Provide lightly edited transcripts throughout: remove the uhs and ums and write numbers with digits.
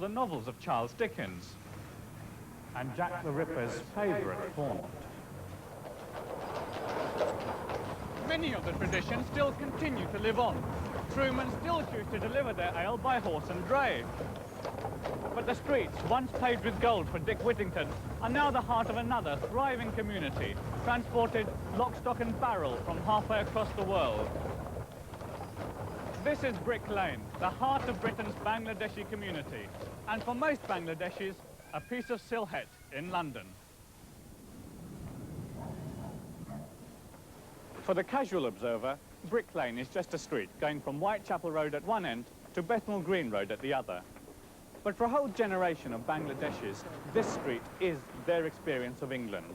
the novels of Charles Dickens and Jack the Ripper's favourite haunt. Many of the traditions still continue to live on. Crewmen still choose to deliver their ale by horse and dray. But the streets, once paved with gold for Dick Whittington, are now the heart of another thriving community, transported lock, stock and barrel from halfway across the world. This is Brick Lane, the heart of Britain's Bangladeshi community, and for most Bangladeshis, a piece of Sylhet in London. For the casual observer, Brick Lane is just a street going from Whitechapel Road at one end to Bethnal Green Road at the other. But for a whole generation of Bangladeshis, this street is their experience of England.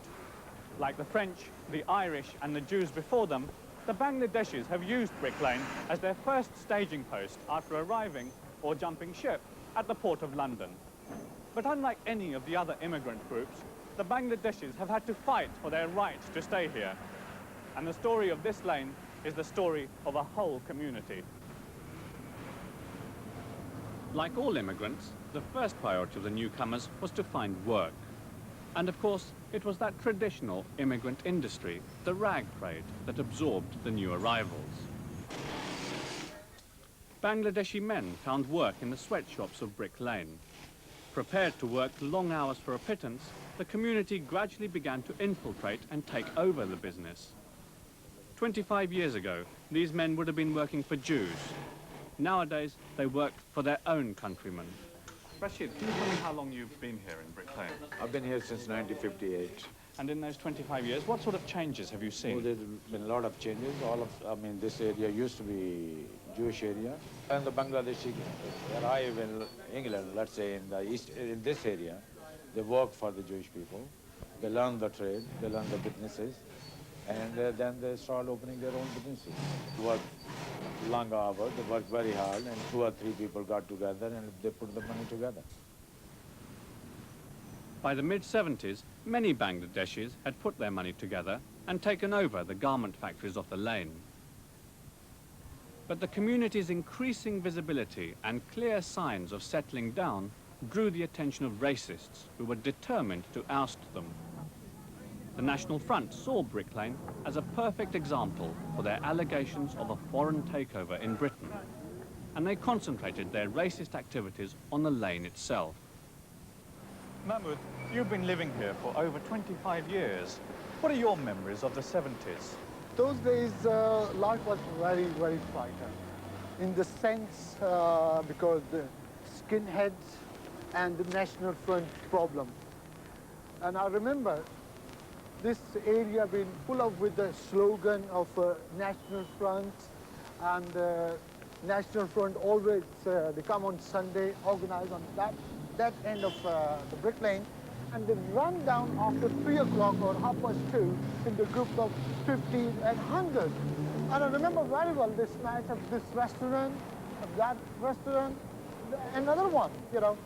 Like the French, the Irish and the Jews before them, the Bangladeshis have used Brick Lane as their first staging post after arriving or jumping ship at the port of London. But unlike any of the other immigrant groups, the Bangladeshis have had to fight for their right to stay here. And the story of this lane is the story of a whole community. Like all immigrants, the first priority of the newcomers was to find work. And of course, it was that traditional immigrant industry, the rag trade, that absorbed the new arrivals. Bangladeshi men found work in the sweatshops of Brick Lane. Prepared to work long hours for a pittance, the community gradually began to infiltrate and take over the business. 25 years ago, these men would have been working for Jews. Nowadays, they worked for their own countrymen. Rashid, can you tell me how long you've been here in Brick Lane? I've been here since 1958. And in those 25 years, what sort of changes have you seen? Well, there's been a lot of changes. This area used to be Jewish area. And the Bangladeshi arrive in England, let's say in the east, in this area, they work for the Jewish people. They learn the trade, they learn the businesses, and then they start opening their own businesses. Work long hours, they work very hard, and 2 or 3 people got together and they put the money together. By the mid-70s, many Bangladeshis had put their money together and taken over the garment factories of the lane. But the community's increasing visibility and clear signs of settling down drew the attention of racists who were determined to oust them. The National Front saw Brick Lane as a perfect example for their allegations of a foreign takeover in Britain, and they concentrated their racist activities on the lane itself. Mahmoud, you've been living here for over 25 years. What are your memories of the 70s? Those days, life was very, very frightened. In the sense, because the skinheads and the National Front problem. And I remember this area being full of with the slogan of National Front, and National Front always, they come on Sunday, organize on that end of the Brick Lane, and they run down after 3 o'clock or 2:30 in the group of 50 and 100. And I remember very well this night of this restaurant, of that restaurant, another one, you know.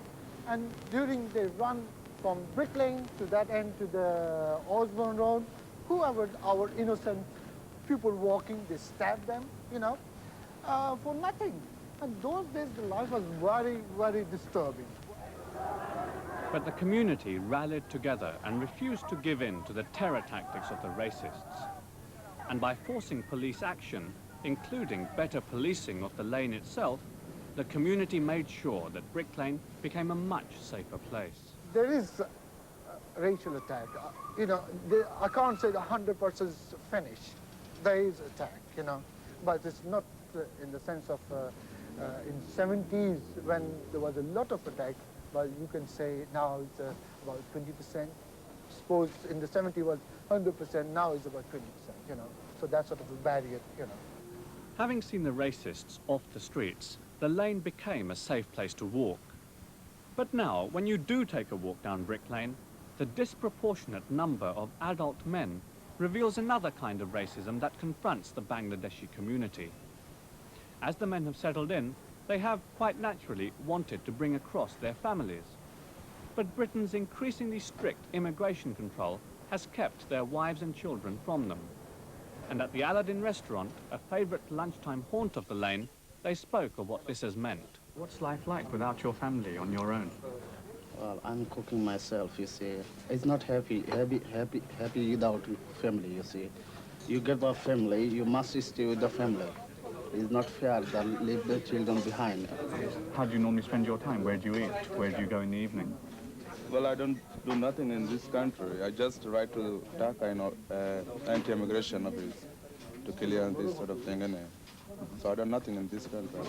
And during they run from Brick Lane to that end to the Osborne Road, whoever our innocent people walking, they stab them, you know, for nothing. And those days the life was very, very disturbing. But the community rallied together and refused to give in to the terror tactics of the racists. And by forcing police action, including better policing of the lane itself, the community made sure that Brick Lane became a much safer place. There is a racial attack. You know, I can't say 100% finished. There is attack, you know, but it's not in the sense of in 70s when there was a lot of attack, but you can say now it's about 20%. Suppose in the 70s was 100%, now it's about 20%, you know. So that's sort of a barrier, you know. Having seen the racists off the streets, the lane became a safe place to walk. But now, when you do take a walk down Brick Lane, the disproportionate number of adult men reveals another kind of racism that confronts the Bangladeshi community. As the men have settled in, they have quite naturally wanted to bring across their families. But Britain's increasingly strict immigration control has kept their wives and children from them. And at the Aladdin restaurant, a favourite lunchtime haunt of the lane, they spoke of what this has meant. What's life like without your family, on your own? Well, I'm cooking myself, you see. It's not happy without family, you see. You get a family, you must stay with the family. It's not fair to leave the children behind. How do you normally spend your time? Where do you eat? Where do you go in the evening? Well, I don't do nothing in this country. I just write to Dhaka, anti-immigration office to clear this sort of thing. So I do nothing in this country.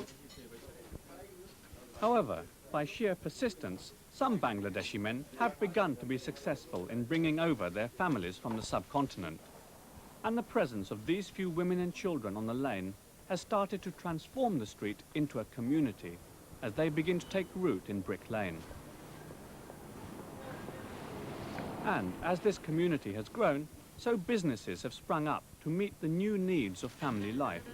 However, by sheer persistence, some Bangladeshi men have begun to be successful in bringing over their families from the subcontinent. And the presence of these few women and children on the lane has started to transform the street into a community as they begin to take root in Brick Lane. And as this community has grown, so businesses have sprung up to meet the new needs of family life.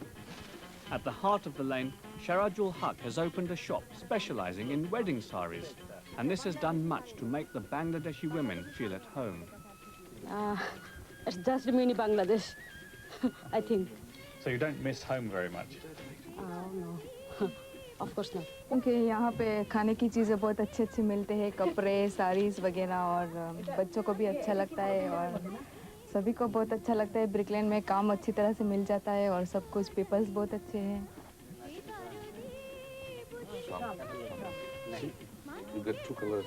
At the heart of the lane, Sharajul Haq has opened a shop specializing in wedding saris, and this has done much to make the Bangladeshi women feel at home. It's just mini Bangladesh, I think. So you don't miss home very much? No, of course not. क्योंकि यहाँ पे खाने की चीज़ें बहुत अच्छे मिलते हैं, कपड़े, साड़ीज़ वगैरह, और बच्चों को भी अच्छा लगता है और सभी को बहुत अच्छा लगता है। ब्रिक लेन में काम अच्छी तरह से मिल जाता है और सब कुछ पीपल्स बहुत अच्छे हैं। You get two colors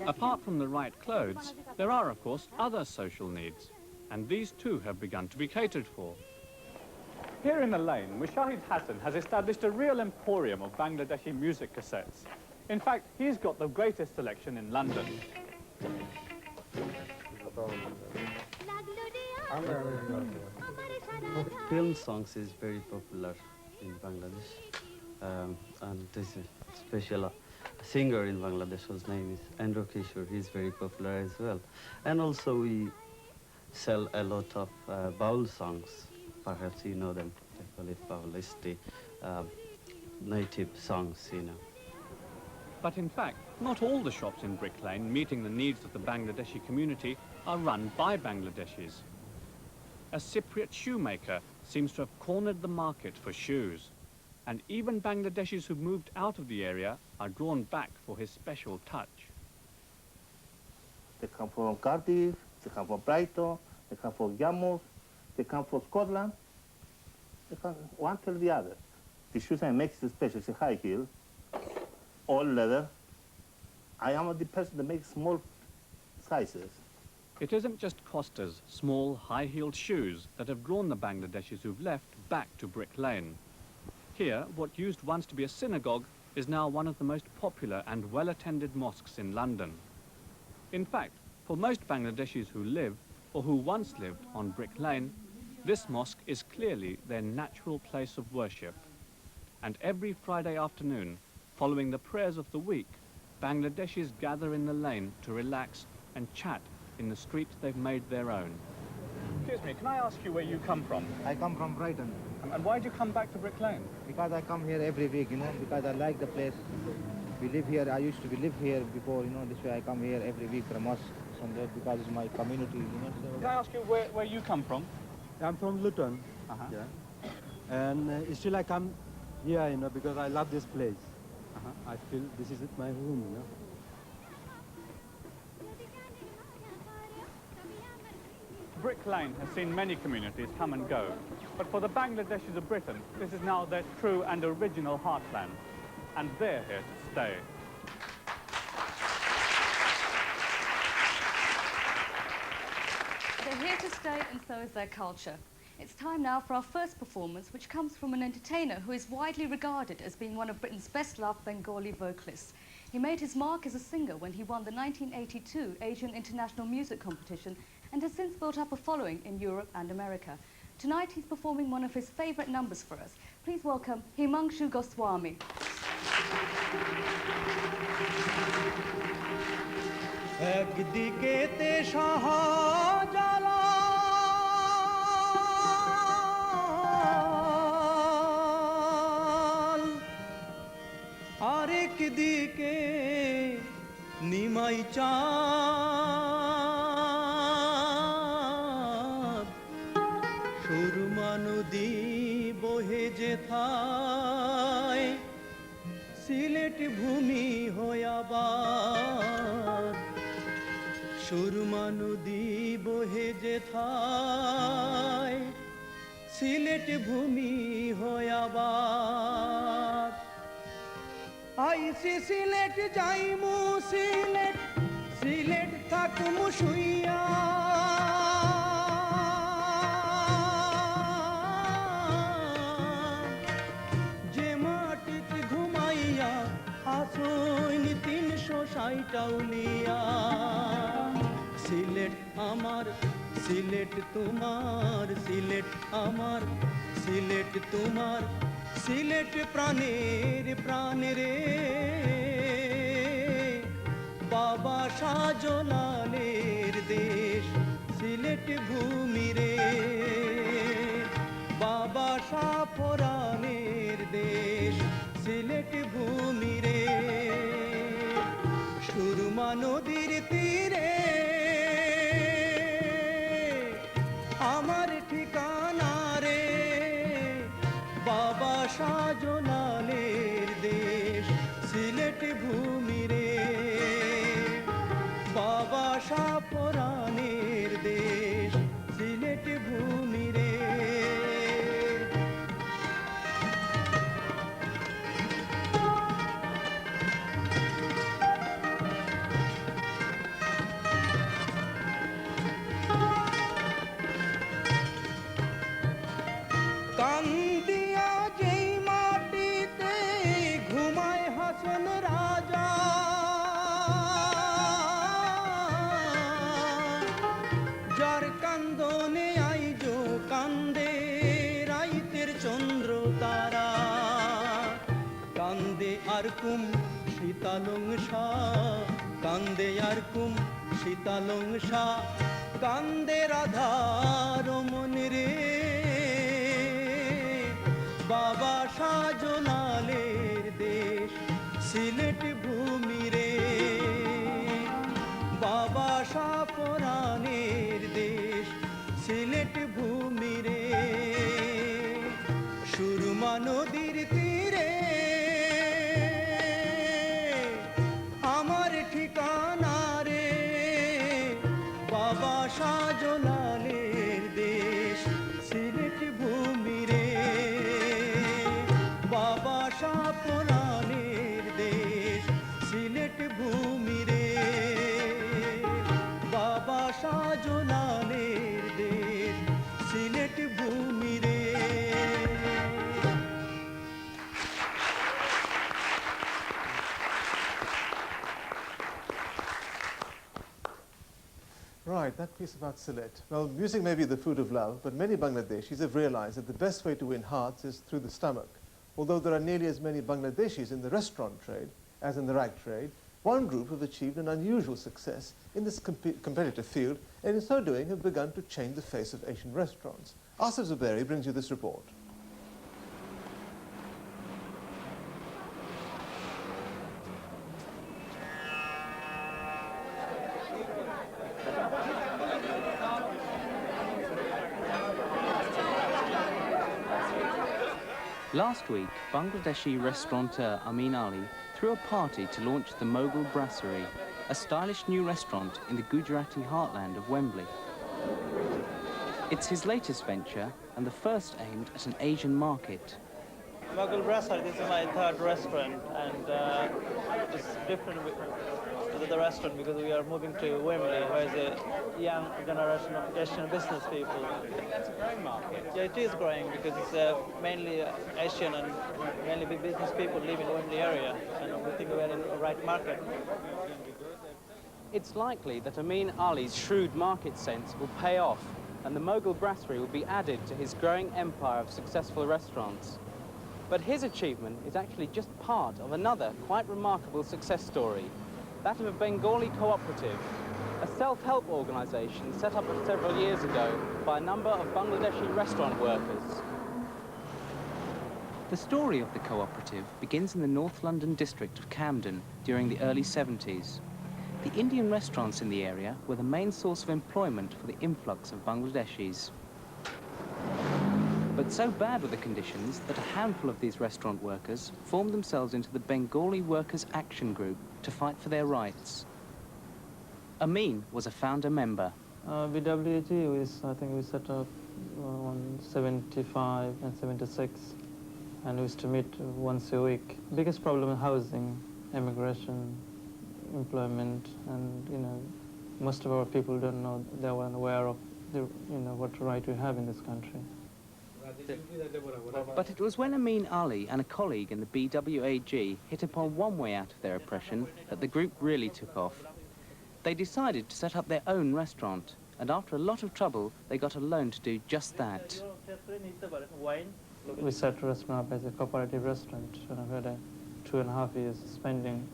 Apart from the right clothes, there are, of course, other social needs, and these too have begun to be catered for. Here in the lane, Mushahid Hassan has established a real emporium of Bangladeshi music cassettes. In fact, he's got the greatest selection in London. Film songs is very popular in Bangladesh, and this is special singer in Bangladesh whose name is Andrew Kishore. He's very popular as well. And also we sell a lot of baul songs. Perhaps you know them. They call it baulisti, native songs, you know. But in fact, not all the shops in Brick Lane meeting the needs of the Bangladeshi community are run by Bangladeshis. A Cypriot shoemaker seems to have cornered the market for shoes. And even Bangladeshis who've moved out of the area are drawn back for his special touch. They come from Cardiff, they come from Brighton, they come from Yarmouth, they come from Scotland. They come one till the other. The shoes I make is special. It's a high heel, all leather. I am the person that makes small sizes. It isn't just Costa's small, high-heeled shoes that have drawn the Bangladeshis who've left back to Brick Lane. Here, what used once to be a synagogue is now one of the most popular and well-attended mosques in London. In fact, for most Bangladeshis who live, or who once lived, on Brick Lane, this mosque is clearly their natural place of worship. And every Friday afternoon, following the prayers of the week, Bangladeshis gather in the lane to relax and chat in the street they've made their own. Excuse me, can I ask you where you come from? I come from Brighton. And why do you come back to Brick Lane? Because I come here every week, because I like the place. We live here, I used to live here before, this way I come here every week from mosque, somewhere, because it's my community, So. Can I ask you where you come from? I'm from Luton, yeah. And still I come here, because I love this place. I feel this is my home, Brick Lane has seen many communities come and go, but for the Bangladeshis of Britain, this is now their true and original heartland, and they're here to stay. They're here to stay, and so is their culture. It's time now for our first performance, which comes from an entertainer who is widely regarded as being one of Britain's best-loved Bengali vocalists. He made his mark as a singer when he won the 1982 Asian International Music Competition and has since built up a following in Europe and America. Tonight he's performing one of his favourite numbers for us. Please welcome Himanshu Goswami. আরেক দিকে নিমাই চাঁদ সুরমা নদী আবার সুরমা নদী বহে যেথায় সিলেট ভূমি হয় আবার আইসি সিলেট যাইমু সিলেট সিলেট থাকুমু শুইয়া যে মাটিতে ঘুমাইয়া আসইনি 360 টাউলিয়া সিলেট আমার সিলেট তোমার সিলেট আমার সিলেট তোমার সিলেট প্রাণের প্রাণ রে বাবা শাহজালালের দেশ সিলেট ভূমি রে বাবা শাহপরানের দেশ সিলেট ভূমি রে সুরমা নদীর তীরে আমার ঠিকানা রে বাবা শাহজালালের দেশ সিলেট ভূমি রে বাবা শাহপরানের দেশ সিলেট ভূমি রে কান্দিয়া যেই মাটিতে ঘুমায় হাসন রাজা যার কান্দনে আইজো কান্দে রাইতের চন্দ্র তারা কান্দে আর কুম শীতালং শাহ কান্দে আর কুম শীতালং শাহ কান্দে রাধার মন রে বাবা শাহজালালের দেশ সিলেট ভূমি রে বাবা শাহপরানের দেশ সিলেট ভূমি রে সুরমা নদীর তীরে আমার ঠিকানা রে বাবা শাহজালালের দেশ সিলেট ভূমি রে বাবা শাহপরানের দেশ সিলেট ভূমি রে বাবা শাহজালালের দেশ সিলেট ভূমি রে Right, that piece about Sylhet. Well, music may be the food of love, but many Bangladeshis have realized that the best way to win hearts is through the stomach. Although there are nearly as many Bangladeshis in the restaurant trade as in the rag trade, one group have achieved an unusual success in this competitive field, and in so doing have begun to change the face of Asian restaurants. Asif Zuberi brings you this report. Last week, Bangladeshi restaurateur Amin Ali threw a party to launch the Mughal Brasserie, a stylish new restaurant in the Gujarati heartland of Wembley. It's his latest venture and the first aimed at an Asian market. Mughal Brasserie, this is my third restaurant, and it's different to the restaurant because we are moving to Wembley, where there's a young generation of Asian business people. That's a growing market. Yeah, it is growing because it's mainly Asian and mainly big business people live in the Wembley area, and we think we are in the right market. It's likely that Amin Ali's shrewd market sense will pay off, and the Mughal Brasserie will be added to his growing empire of successful restaurants. But his achievement is actually just part of another quite remarkable success story, that of a Bengali cooperative, a self-help organisation set up several years ago by a number of Bangladeshi restaurant workers. The story of the cooperative begins in the North London district of Camden during the early 70s. The Indian restaurants in the area were the main source of employment for the influx of Bangladeshis. But so bad were the conditions that a handful of these restaurant workers formed themselves into the Bengali Workers' Action Group to fight for their rights. Amin was a founder member. BWAG, I think we set up on 75 and 76, and we used to meet once a week. Biggest problem is housing, immigration, employment, and most of our people don't know, they weren't aware of what right we have in this country. But it was when Amin Ali and a colleague in the BWAG hit upon one way out of their oppression that the group really took off. They decided to set up their own restaurant, and after a lot of trouble, they got a loan to do just that. We set the restaurant up as a cooperative restaurant, and I've had 2.5 years spending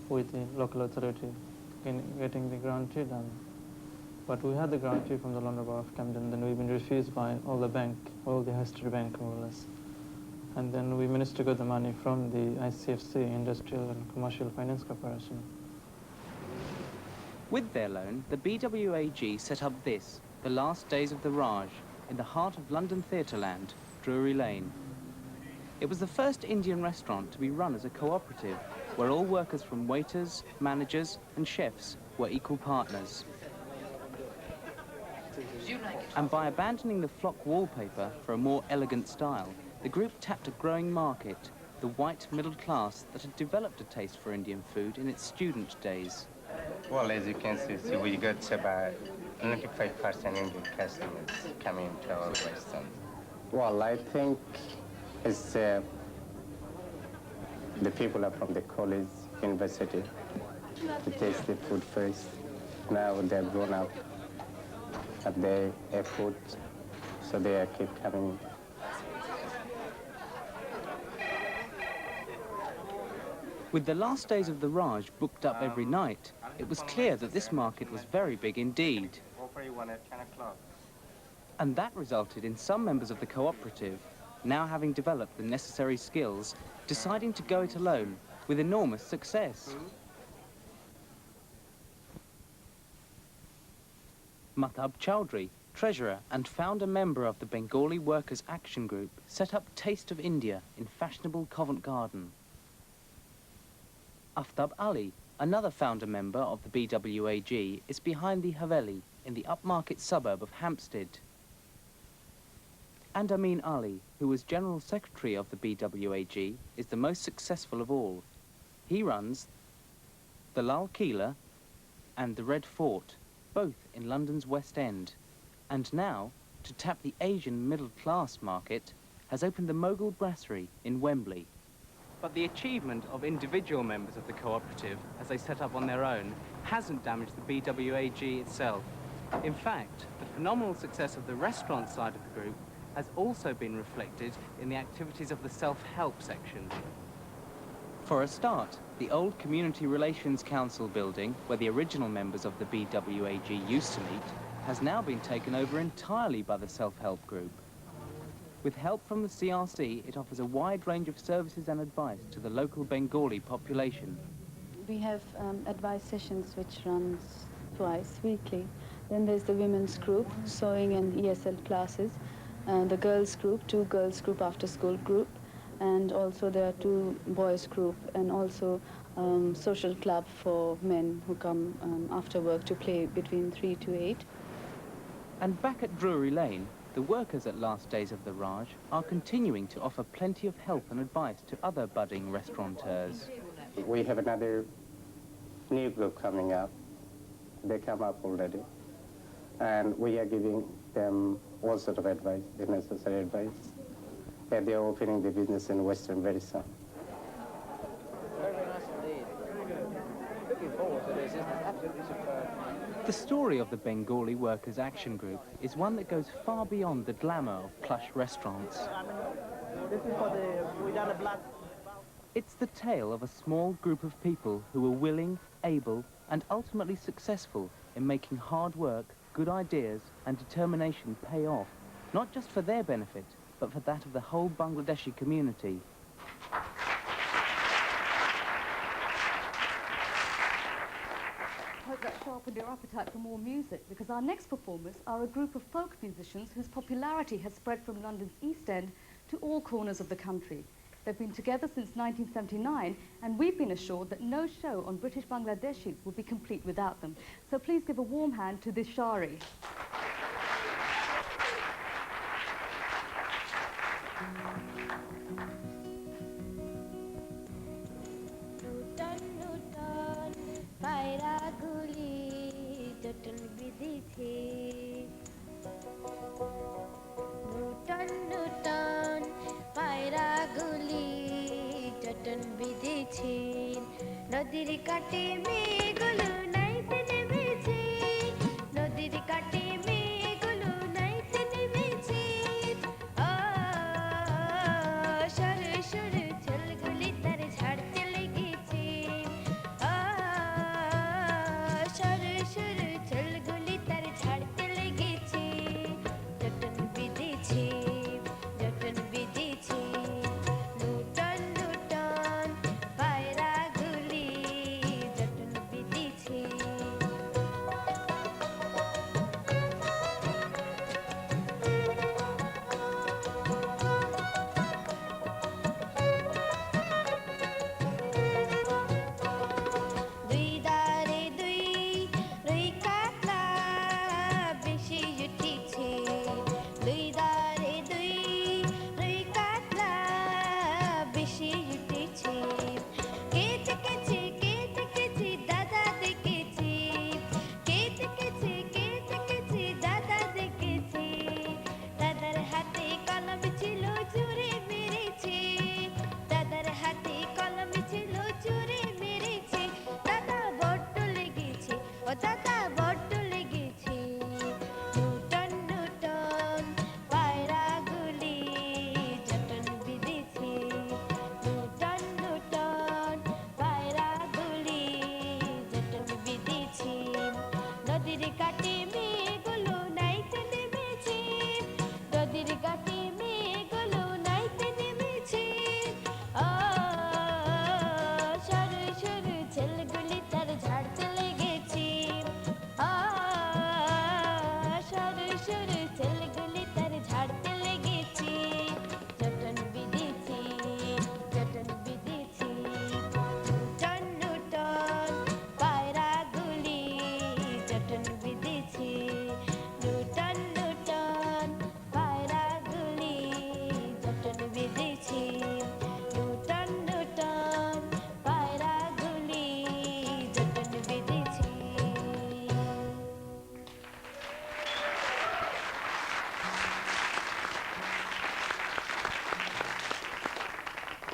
with the local authority in getting the guarantee done. But we had the guarantee from the London Borough of Camden, then we've been refused by all the high street bank more or less. And then we managed to get the money from the ICFC, Industrial and Commercial Finance Corporation. With their loan, the BWAG set up this, the last days of the Raj, in the heart of London Theatreland, Drury Lane. It was the first Indian restaurant to be run as a cooperative, where all workers from waiters, managers and chefs were equal partners. And by abandoning the flock wallpaper for a more elegant style, the group tapped a growing market, the white middle class that had developed a taste for Indian food in its student days. Well, as you can see, we got about 95% Indian customers coming to our restaurant. Well, I think it's the people are from the college, university, to taste the food first. Now they're grown up, and they have food, so they keep coming. With the last days of the Raj booked up every night, it was clear that this market was very big indeed. And that resulted in some members of the cooperative, now having developed the necessary skills, deciding to go it alone, with enormous success. Mahtab Chowdhury, treasurer and founder member of the Bengali Workers' Action Group, set up Taste of India in fashionable Covent Garden. Aftab Ali, another founder member of the BWAG, is behind the Haveli in the upmarket suburb of Hampstead. And Amin Ali, who was General Secretary of the BWAG, is the most successful of all. He runs the Lal Kila and the Red Fort, both in London's West End, and now, to tap the Asian middle-class market, has opened the Mogul Brasserie in Wembley. But the achievement of individual members of the cooperative, as they set up on their own, hasn't damaged the BWAG itself. In fact, the phenomenal success of the restaurant side of the group has also been reflected in the activities of the self-help section. For a start, the old Community Relations Council building, where the original members of the BWAG used to meet, has now been taken over entirely by the self-help group. With help from the CRC, it offers a wide range of services and advice to the local Bengali population. We have advice sessions which runs twice weekly. Then there's the women's group, sewing and ESL classes, the girls group, 2 girls group after school group, and also there are 2 boys group, and also social club for men who come after work to play between 3 to 8. And back at Drury Lane, the workers at Last Days of the Raj are continuing to offer plenty of help and advice to other budding restaurateurs. We have another new group coming up. They come up already. And we are giving them all sort of advice, the necessary advice. And they are opening the business in Western very soon. Very, very nice indeed. Looking forward to this. It's absolutely superb. The story of the Bengali Workers' Action Group is one that goes far beyond the glamour of plush restaurants. This is for we done a black. It's the tale of a small group of people who were willing, able, and ultimately successful in making hard work, good ideas, and determination pay off, not just for their benefit, but for that of the whole Bangladeshi community. hope that sharpened your appetite for more music, because our next performers are a group of folk musicians whose popularity has spread from London's East End to all corners of the country. They've been together since 1979, and we've been assured that no show on British Bangladeshi will be complete without them. So please give a warm hand to the Shari. নদীর কাটে মেঘগুলো নাইতে নেমেছে নদীর কাটে মেঘগুলো নাইতে নেমেছে সরে সরে ছেলগুলি তার ঝাড়তে লেগেছে সরে সরে ছেলগুলি তার ঝাড়তে লেগেছে জটন বিঁধেছে জটন বিঁধেছে নূতন নূতন পায়রা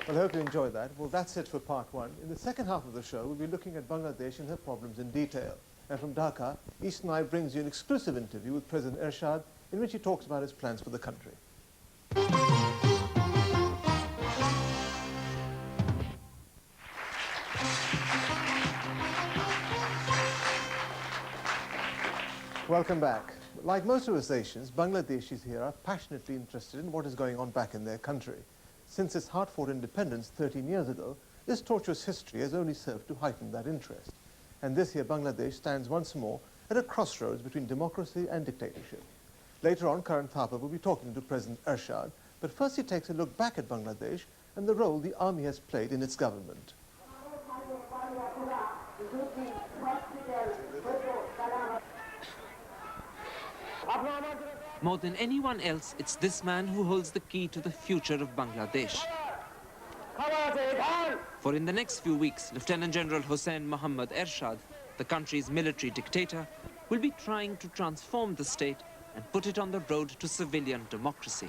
Well, I hope you enjoyed that. Well, that's it for part one. In the second half of the show, we'll be looking at Bangladesh and her problems in detail. And from Dhaka, Eastern Eye brings you an exclusive interview with President Ershad in which he talks about his plans for the country. Welcome back. Like most Asians, Bangladeshis here are passionately interested in what is going on back in their country. Since its hard-fought independence 13 years ago, this tortuous history has only served to heighten that interest. And this year, Bangladesh stands once more at a crossroads between democracy and dictatorship. Later on, Karan Thapa will be talking to President Ershad, but first he takes a look back at Bangladesh and the role the army has played in its government. More than anyone else, it's this man who holds the key to the future of Bangladesh. For in the next few weeks, Lieutenant General Hossein Mohammad Ershad, the country's military dictator, will be trying to transform the state and put it on the road to civilian democracy.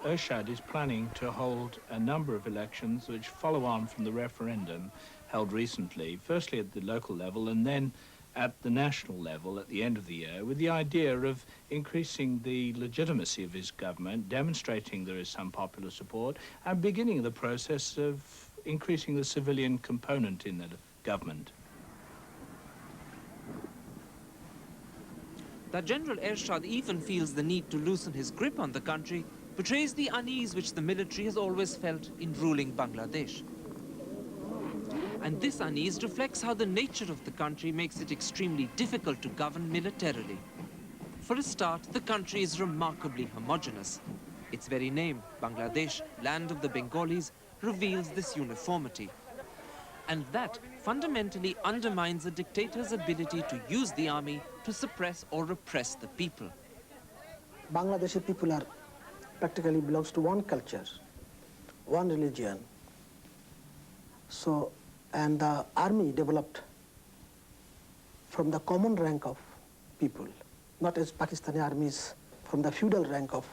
Ershad is planning to hold a number of elections which follow on from the referendum held recently, firstly at the local level and then at the national level at the end of the year, with the idea of increasing the legitimacy of his government, demonstrating there is some popular support, and beginning the process of increasing the civilian component in the government. That General Ershad even feels the need to loosen his grip on the country betrays the unease which the military has always felt in ruling Bangladesh. And this unease reflects how the nature of the country makes it extremely difficult to govern militarily. For a start, the country is remarkably homogeneous. Its very name, Bangladesh, land of the Bengalis, reveals this uniformity. And that fundamentally undermines a dictator's ability to use the army to suppress or repress the people. Bangladeshi people are practically belongs to one culture, one religion. So, and the army developed from the common rank of people, not as Pakistani armies from the feudal rank of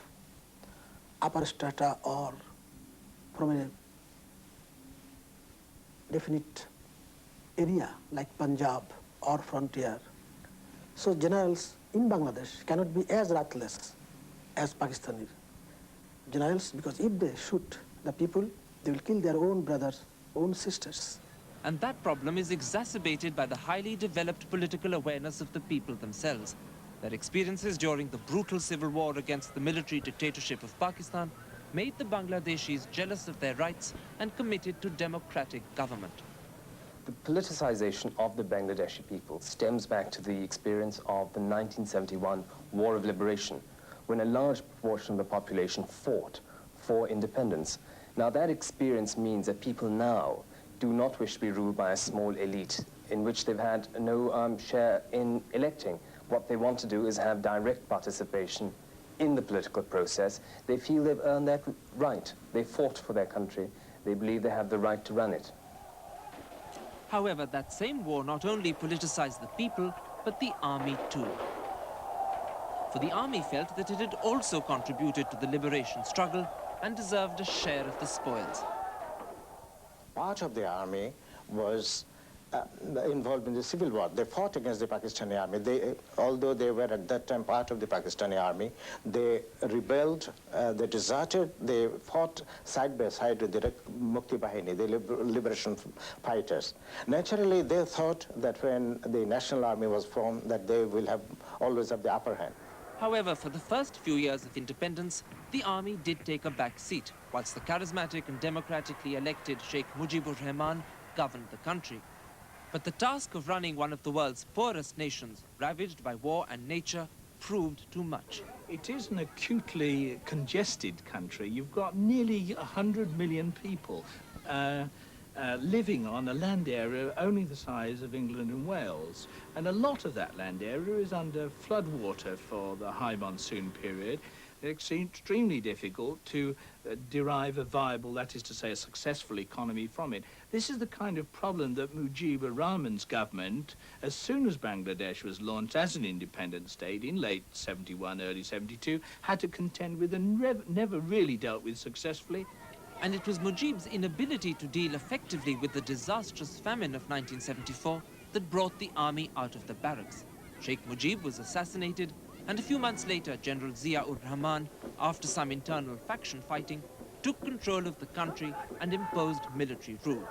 upper strata or from a definite area like Punjab or frontier. So generals in Bangladesh cannot be as ruthless as Pakistani generals, because if they shoot the people, they will kill their own brothers, own sisters. And that problem is exacerbated by the highly developed political awareness of the people themselves. Their experiences during the brutal civil war against the military dictatorship of Pakistan made the Bangladeshis jealous of their rights and committed to democratic government. The politicization of the Bangladeshi people stems back to the experience of the 1971 War of Liberation, when a large proportion of the population fought for independence. Now that experience means that people now do not wish to be ruled by a small elite in which they've had no share in electing. What they want to do is have direct participation in the political process. They feel they've earned that right. They fought for their country. They believe they have the right to run it. However, that same war not only politicized the people, but the army too. For the army felt that it had also contributed to the liberation struggle and deserved a share of the spoils. Part of the army was involved in the civil war. They fought against the Pakistani army. Although they were at that time part of the Pakistani army, they rebelled, they deserted, they fought side by side with the Mukti Bahini, the liberation fighters. Naturally, they thought that when the national army was formed, that they will always have the upper hand. However, for the first few years of independence, the army did take a back seat, whilst the charismatic and democratically elected Sheikh Mujibur Rahman governed the country. But the task of running one of the world's poorest nations, ravaged by war and nature, proved too much. It is an acutely congested country. You've got nearly 100 million people living on a land area only the size of England and Wales. And a lot of that land area is under floodwater for the high monsoon period. It's extremely difficult to derive a viable, that is to say, a successful economy from it. This is the kind of problem that Mujibur Rahman's government, as soon as Bangladesh was launched as an independent state in late 71, early 72, had to contend with and never really dealt with successfully. And it was Mujib's inability to deal effectively with the disastrous famine of 1974 that brought the army out of the barracks. Sheikh Mujib was assassinated, and a few months later, General Zia-ur-Rahman, after some internal faction fighting, took control of the country and imposed military rule.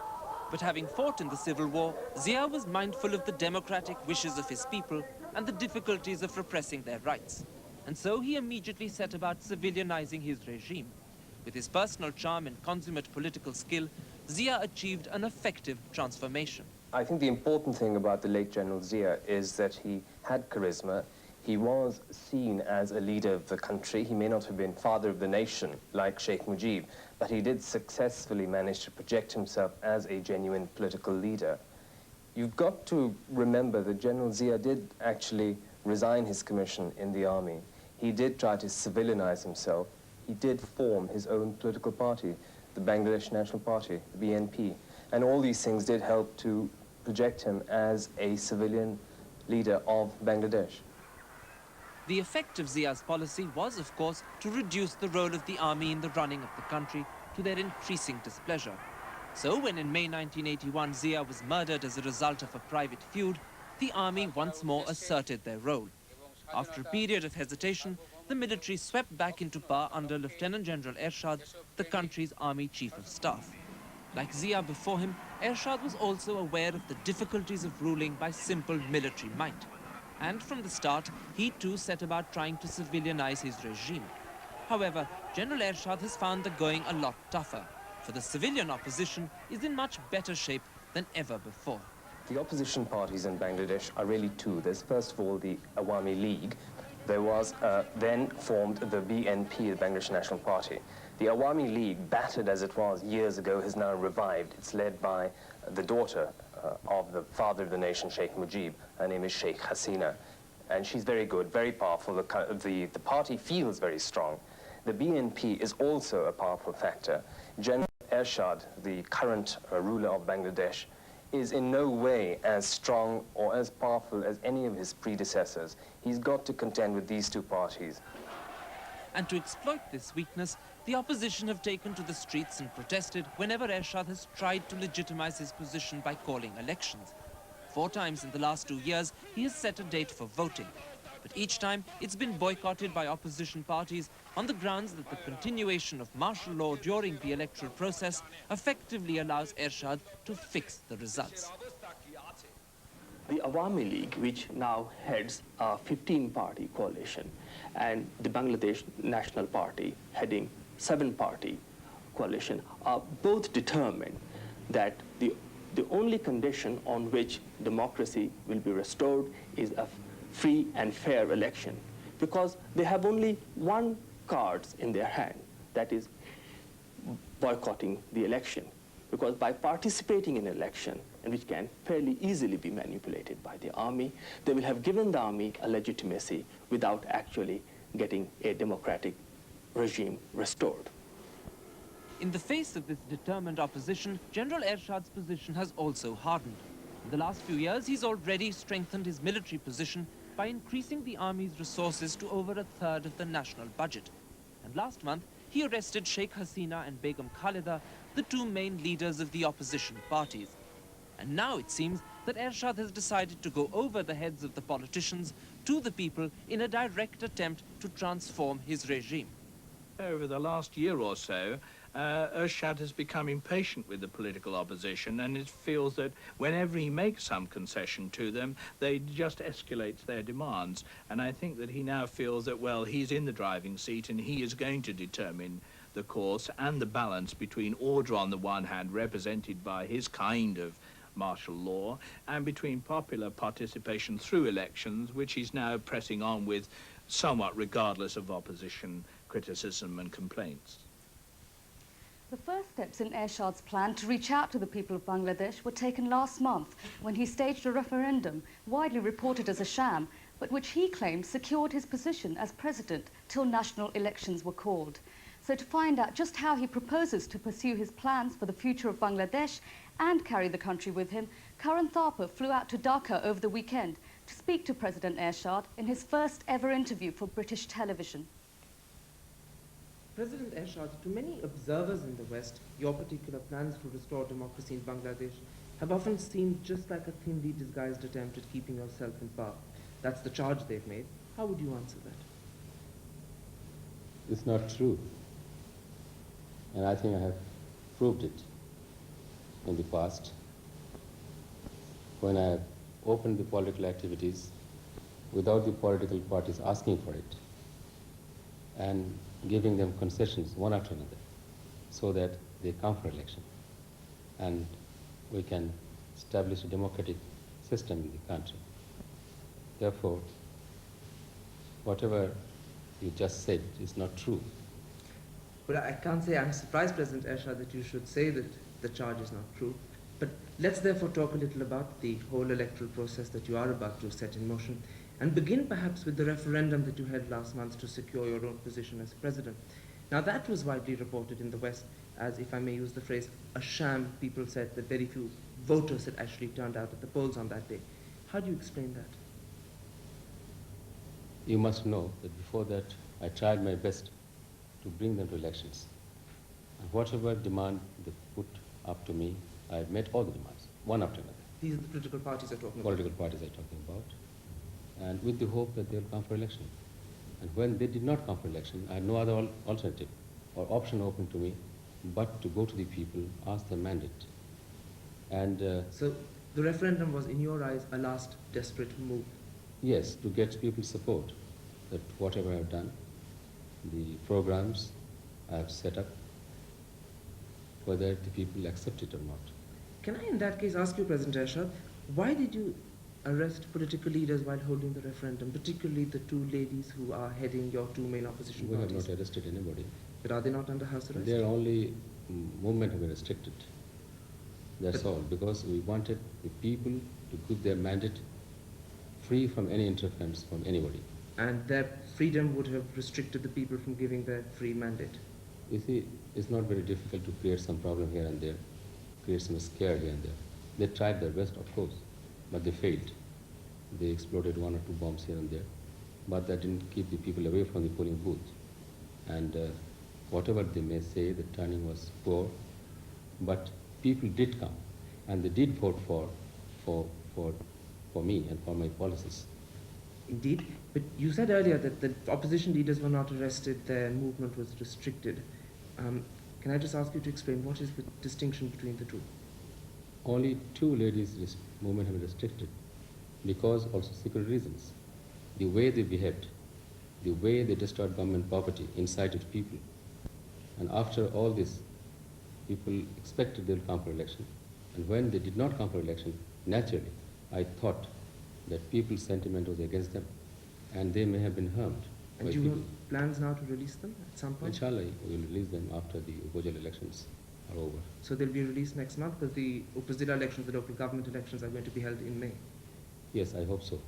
But having fought in the civil war, Zia was mindful of the democratic wishes of his people and the difficulties of repressing their rights. And so he immediately set about civilianizing his regime. With his personal charm and consummate political skill, Zia achieved an effective transformation. I think the important thing about the late General Zia is that he had charisma. He was seen as a leader of the country. He may not have been father of the nation like Sheikh Mujib, but he did successfully manage to project himself as a genuine political leader. You've got to remember that General Zia did actually resign his commission in the army. He did try to civilianize himself. He did form his own political party, the Bangladesh National Party, the BNP. And all these things did help to project him as a civilian leader of Bangladesh. The effect of Zia's policy was, of course, to reduce the role of the army in the running of the country to their increasing displeasure. So when in May 1981 Zia was murdered as a result of a private feud, the army once more asserted their role. After a period of hesitation, the military swept back into power under Lieutenant General Ershad, the country's army chief of staff. Like Zia before him, Ershad was also aware of the difficulties of ruling by simple military might. And from the start, he too set about trying to civilianize his regime. However, General Ershad has found the going a lot tougher, for the civilian opposition is in much better shape than ever before. The opposition parties in Bangladesh are really two. There's first of all the Awami League. There was then formed the BNP, the Bangladesh National Party. The Awami League, battered as it was years ago, has now revived. It's led by the daughter of the father of the nation, Sheikh Mujib. Her name is Sheikh Hasina. And she's very good, very powerful. The party feels very strong. The BNP is also a powerful factor. General Ershad, the current ruler of Bangladesh, is in no way as strong or as powerful as any of his predecessors. He's got to contend with these two parties. And to exploit this weakness, the opposition have taken to the streets and protested whenever Ershad has tried to legitimize his position by calling elections. 4 times in the last 2 years, he has set a date for voting. But each time, it's been boycotted by opposition parties on the grounds that the continuation of martial law during the electoral process effectively allows Ershad to fix the results. The Awami League, which now heads a 15-party coalition, and the Bangladesh National Party, heading 7-party coalition, are both determined that the only condition on which democracy will be restored is a free and fair election, because they have only one card in their hand, that is boycotting the election. Because by participating in an election, and which can fairly easily be manipulated by the army, they will have given the army a legitimacy without actually getting a democratic regime restored. In the face of this determined opposition, General Ershad's position has also hardened. In the last few years, he's already strengthened his military position by increasing the army's resources to over 1/3 of the national budget. And last month, he arrested Sheikh Hasina and Begum Khalida, the 2 main leaders of the opposition parties. And now it seems that Ershad has decided to go over the heads of the politicians to the people in a direct attempt to transform his regime. Over the last year or so, Ershad has become impatient with the political opposition, and it feels that whenever he makes some concession to them, they just escalate their demands. And I think that he now feels that, well, he's in the driving seat and he is going to determine the course and the balance between order on the one hand, represented by his kind of martial law, and between popular participation through elections, which he's now pressing on with somewhat regardless of opposition criticism and complaints. The first steps in Ershad's plan to reach out to the people of Bangladesh were taken last month when he staged a referendum, widely reported as a sham, but which he claimed secured his position as president till national elections were called. So to find out just how he proposes to pursue his plans for the future of Bangladesh and carry the country with him, Karan Thapa flew out to Dhaka over the weekend to speak to President Ershad in his first ever interview for British television. President Ershad, to many observers in the West, your particular plans to restore democracy in Bangladesh have often seemed just like a thinly disguised attempt at keeping yourself in power. That's the charge they've made. How would you answer that? It's not true. And I think I have proved it in the past when I have opened the political activities without the political parties asking for it and giving them concessions one after another so that they come for election and we can establish a democratic system in the country. Therefore, whatever you just said is not true. Well, I can't say I'm surprised, President Ershad, that you should say that the charge is not true. But let's therefore talk a little about the whole electoral process that you are about to set in motion, and begin perhaps with the referendum that you held last month to secure your own position as president. Now that was widely reported in the West as, if I may use the phrase, a sham. People said that very few voters had actually turned out at the polls on that day. How do you explain that? You must know that before that I tried my best to bring them to elections. And whatever demand they put up to me, I have met all the demands, one after another. These are the political parties are talking Political parties are talking about. And with the hope that they'll come for election. And when they did not come for election, I had no other alternative or option open to me but to go to the people, ask their mandate. And so the referendum was, in your eyes, a last desperate move? Yes, to get people's support that whatever I've done, the programs I have set up, whether the people accept it or not. Can I in that case ask you, President Ershad, why did you arrest political leaders while holding the referendum, particularly the two ladies who are heading your two main opposition We have parties? not arrested anybody. But are they not under house arrest? Their only movement have been restricted. That's all, because we wanted the people to give their mandate free from any interference from anybody. And their freedom would have restricted the people from giving their free mandate? You see, it's not very difficult to create some problem here and there, create some scare here and there. They tried their best, of course, but they failed. They exploded 1 or 2 bombs here and there, but that didn't keep the people away from the polling booth. And whatever they may say, the turning was poor, but people did come, and they did vote for me and for my policies. Indeed, but you said earlier that the opposition leaders were not arrested, their movement was restricted. Can I just ask you to explain what is the distinction between the two? Only 2 ladies' movement have been restricted because also secret reasons. The way they behaved, the way they destroyed government property, incited people. And after all this, people expected they will come for election. And when they did not come for election, naturally, I thought that people's sentiment was against them, and they may have been harmed. And do you have plans now to release them at some point? Inshallah, we will release them after the Upazila elections are over. So they'll be released next month because the Upazila elections, the local government elections, are going to be held in May. Yes, I hope so.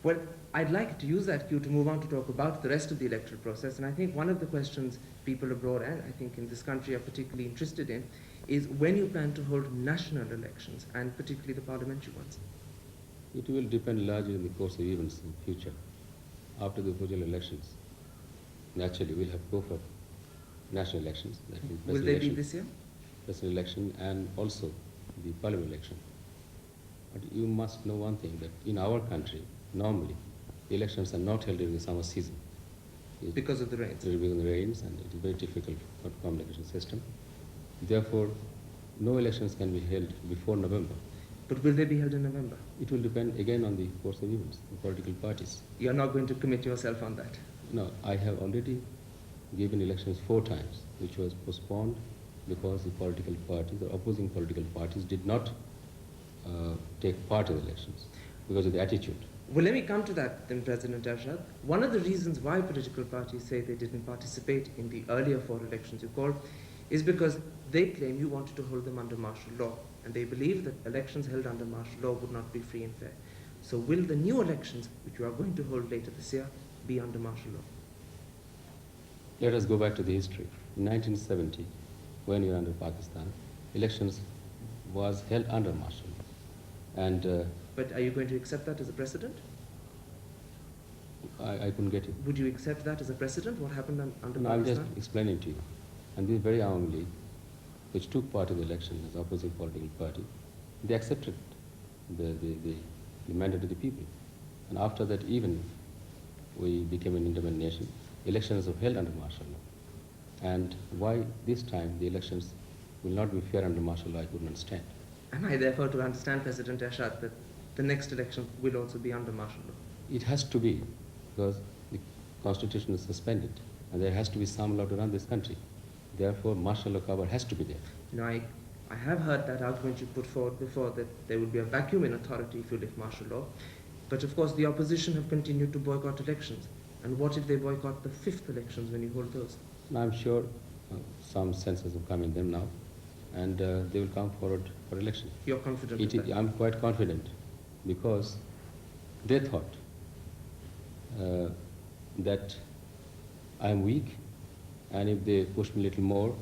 Well, I'd like to use that cue to move on to talk about the rest of the electoral process. And I think one of the questions people abroad and I think in this country are particularly interested in is when you plan to hold national elections, and particularly the parliamentary ones. It will depend largely on the course of events in the future. After the Upazila elections, naturally we'll have to go for national elections. That means Will they be this year? Presidential election and also the parliament election. But you must know one thing, that in our country, normally, the elections are not held during the summer season. Because of the rains? Because of the rains, and it is very difficult for the communication system. Therefore, no elections can be held before November. But will they be held in November? It will depend again on the course of events, the political parties. You're not going to commit yourself on that? No, I have already given elections 4 times, which was postponed because the political parties, the opposing political parties, did not take part in the elections because of the attitude. Well, let me come to that then, President Ershad. One of the reasons why political parties say they didn't participate in the earlier 4 elections you called is because they claim you wanted to hold them under martial law, and they believe that elections held under martial law would not be free and fair. So will the new elections, which you are going to hold later this year, be under martial law? Let us go back to the history. In 1970, when we were under Pakistan, elections was held under martial law. And but are you going to accept that as a precedent? I couldn't get it. Would you accept that as a precedent, what happened under No, Pakistan? I'm just explaining to you. And this very Awami League, which took part in the election as opposing political party, they accepted the mandate of the people. And after that, even we became an independent nation, elections were held under martial law. And why this time the elections will not be fair under martial law, I couldn't understand. Am I therefore to understand, President Ershad, that the next election will also be under martial law? It has to be, because the constitution is suspended, and there has to be some law to run this country. Therefore, martial law cover has to be there. You know, I have heard that argument you put forward before, that there will be a vacuum in authority if you lift martial law. But of course, the opposition have continued to boycott elections. And what if they boycott the 5th elections when you hold those? I'm sure some senses will come in them now, and they will come forward for election. You're confident of that? I'm quite confident, because they thought that I'm weak, and if they push me a little more,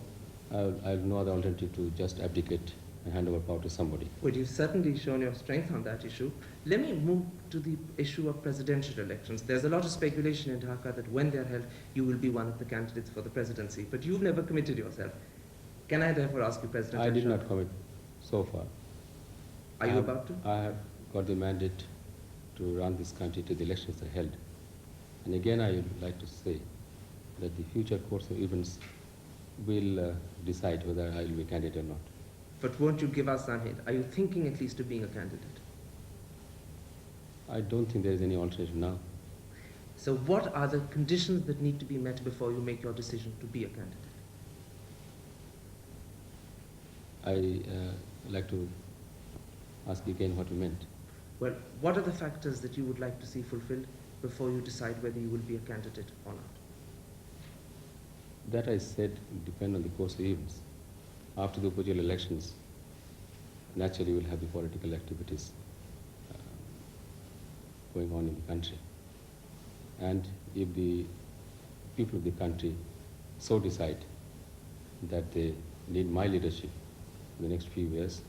I'll have no other alternative to just abdicate and hand over power to somebody. Well, you've certainly shown your strength on that issue. Let me move to the issue of presidential elections. There's a lot of speculation in Dhaka that when they're held, you will be one of the candidates for the presidency, but you've never committed yourself. Can I therefore ask you, President I did Ershad, not commit so far. Are you about to? I have got the mandate to run this country till the elections are held. And again, I would like to say that the future course of events will decide whether I will be a candidate or not. But won't you give us some hint? Are you thinking at least of being a candidate? I don't think there is any alternative now. So what are the conditions that need to be met before you make your decision to be a candidate? I'd like to ask again what you meant. Well, what are the factors that you would like to see fulfilled before you decide whether you will be a candidate or not? That I said will depend on the course of events. After the general elections, naturally we'll have the political activities going on in the country. And if the people of the country so decide that they need my leadership in the next few years,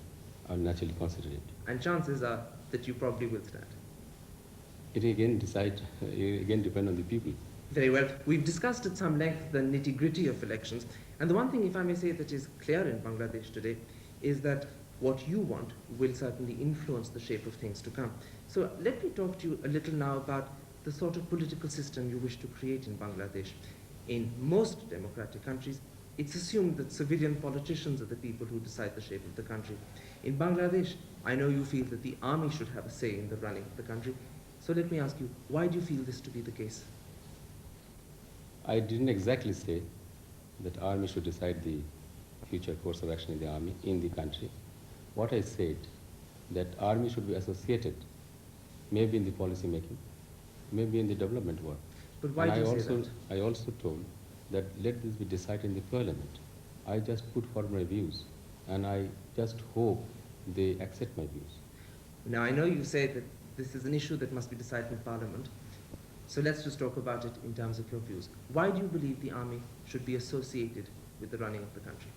I'll naturally consider it. And chances are that you probably will stand. It again depend on the people. Very well. We've discussed at some length the nitty-gritty of elections, and the one thing, if I may say, that is clear in Bangladesh today is that what you want will certainly influence the shape of things to come. So let me talk to you a little now about the sort of political system you wish to create in Bangladesh. In most democratic countries, it's assumed that civilian politicians are the people who decide the shape of the country. In Bangladesh, I know you feel that the army should have a say in the running of the country. So let me ask you, why do you feel this to be the case? I didn't exactly say that army should decide the future course of action in the army, in the country. What I said, that army should be associated, maybe in the policy making, maybe in the development work. But why do you say that? I also told that let this be decided in the parliament. I just put forward my views, and I just hope they accept my views. Now, I know you say that this is an issue that must be decided in parliament. So let's just talk about it in terms of your views. Why do you believe the army should be associated with the running of the country?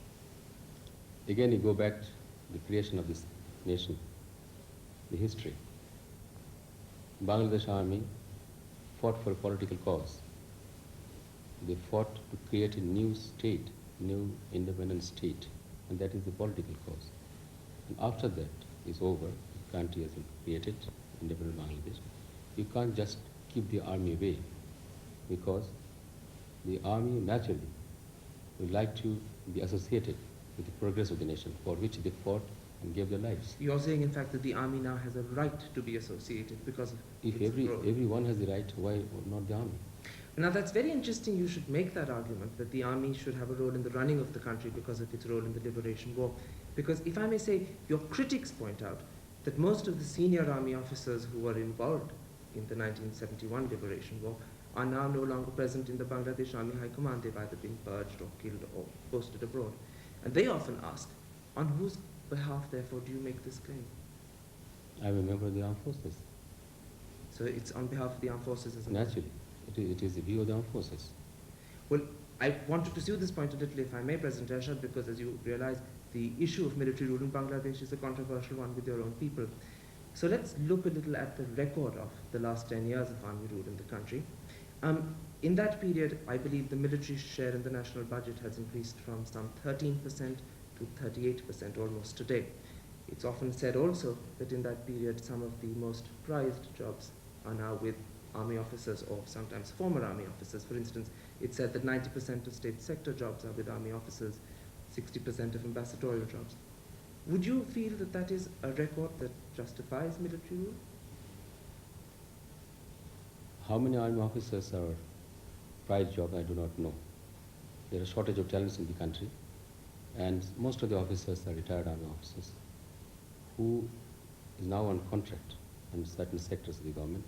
Again, you go back to the creation of this nation, the history. Bangladesh army fought for a political cause. They fought to create a new state, new independent state, and that is the political cause. And after that is over, the country has been created, independent Bangladesh. You can't just keep the army away, because the army naturally would like to be associated with the progress of the nation, for which they fought and gave their lives. You're saying, in fact, that the army now has a right to be associated because of If its role. everyone has the right, why not the army? Now, that's very interesting. You should make that argument that the army should have a role in the running of the country because of its role in the liberation war. Because, if I may say, your critics point out that most of the senior army officers who were involved in the 1971 liberation war are now no longer present in the Bangladesh Army High Command. They've either been purged or killed or posted abroad. And they often ask, on whose behalf, therefore, do you make this claim? I'm a member of the armed forces. So it's on behalf of the armed forces, isn't it? Naturally. It is the view of the armed forces. Well, I want to pursue this point a little, if I may, President Ershad, because as you realize, the issue of military rule in Bangladesh is a controversial one with your own people. So let's look a little at the record of the last 10 years of army rule in the country. In that period, I believe the military share in the national budget has increased from some 13% to 38% almost today. It's often said also that in that period, some of the most prized jobs are now with army officers or sometimes former army officers. For instance, it's said that 90% of state sector jobs are with army officers, 60% of ambassadorial jobs. Would you feel that that is a record that justifies military rule? How many army officers are prized job, I do not know. There is a shortage of talents in the country, and most of the officers are retired army officers who is now on contract in certain sectors of the government.